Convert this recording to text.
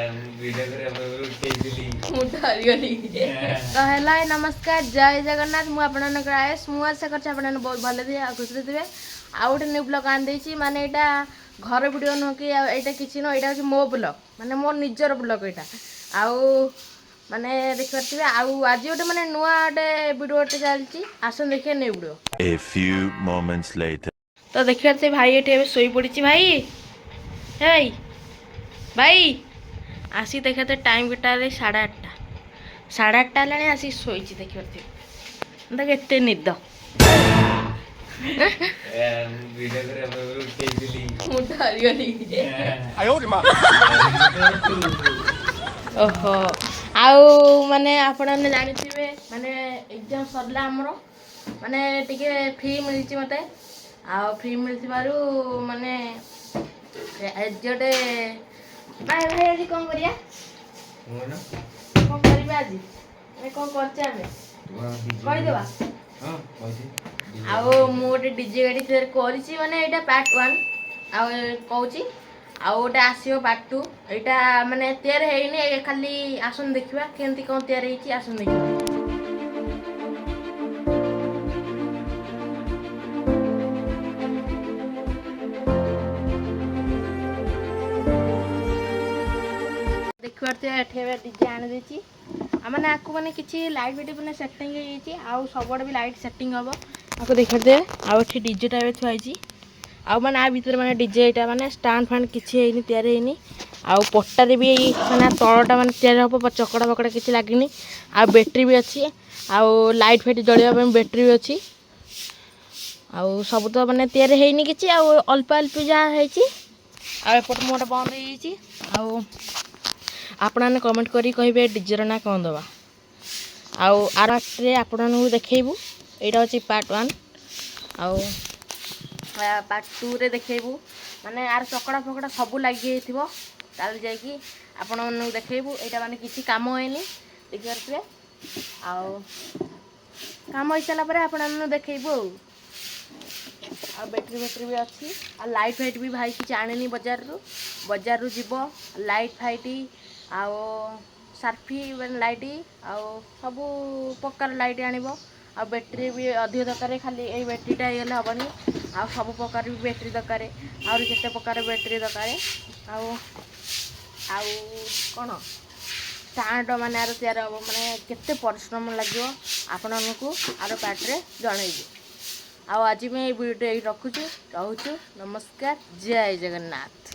तो हेलो नमस्कार जय जगन्नाथ मुझे आयुष मुझे कर बहुत भले थे खुशी थे आउ गोटे न्यू ब्लग आनी माने यहाँ घर वीडियो नुह कि यहाँ किसी नुह यहाँ मो ब्लग माने मोर निजर ब्लग यहाँ आउ माने देखिए आउ आज गोटे माने नुआ गोटे वीडियो गोटे चलती आसन देखिए new video. A few moments later. तो देखिए भाई ये शोई पड़ी भाई हे भाई आसी देखते टाइम केटा 8:30 8:30 है आसी शोई देखिए देख एत निद ओहो आउ माने आपण जानिथिबे माने एग्जाम सरला हमरो माने टिके फ्री मिलची मते आ फ्री मिलथिबारु माने एजडे भाई भाई आज कोन करिया कोन करिबा आज ए कोन करचे आमे कहि देबा हां कहि आउ मु गोटे डीजे गाड़ी तैयार करिछि माने एटा पार्ट 1 आ कहूची आउ गोटे आसियो पार्ट 2 एटा माने तैयार हेइनी खाली आसन देखिबा केंती कोन तैयार हेइछि आसन देखिबा। देखिए डीजे आनी देती मैंने आपको मैंने किसी लाइट बेट मैंने सेटिंग आउ सब भी लाइट सेटिंग हम आपको देखते आउ डीजेटा थुआई आउ मैंने आ भर मैंने डीजे यहाँ मैंने स्टाण फैंड किसी तैयारी आउ पट्टारे भी मैंने तलटा मैंने तैयारी हम चकड़ा पकड़ा किसी लगे आ बैटेरी भी अच्छी आउ लाइट फाइट जलिया बैटेरी भी अच्छी आउ सब तो मैंने तैयारी होनी किसी अल्प अल्प जहाँ होपट मोटा बंद हो आपण मैंने कमेंट करी कहे डीजेर ना कौन दबा आउ आरे आपण देखू यहाँ हूँ पार्ट 1 आउ पार्ट 2 रे देखू माने आर चकड़ा फकड़ा सब लगे ताल जाकि आपण मन देखू यहाँ माने किसी काम होनी देखिए आउ काम हो सारापर आपण देखू आ बैटेरी बैटेरी भी अच्छी आ लाइट फाइट भी भाई किसी आने बजार रु जीव लाइट फाइट आओ सार्फी लाइट आउ सब प्रकार लाइट आनिब आ बैटेरी भी अधिक दरकार खाली ये बैटेरीटा होगले हेनी आ सब प्रकार भी बैटेरी दरकार आहरी केते प्रकार बैटेरी दरकार आउ आउ कौन स्टाण्ड माने आर तैयार हम माने केते परिश्रम लगे आपण मानू आर पार्टे जनइबी आज मैं वीडियो रखुछु रहूछु नमस्कार जय जगन्नाथ।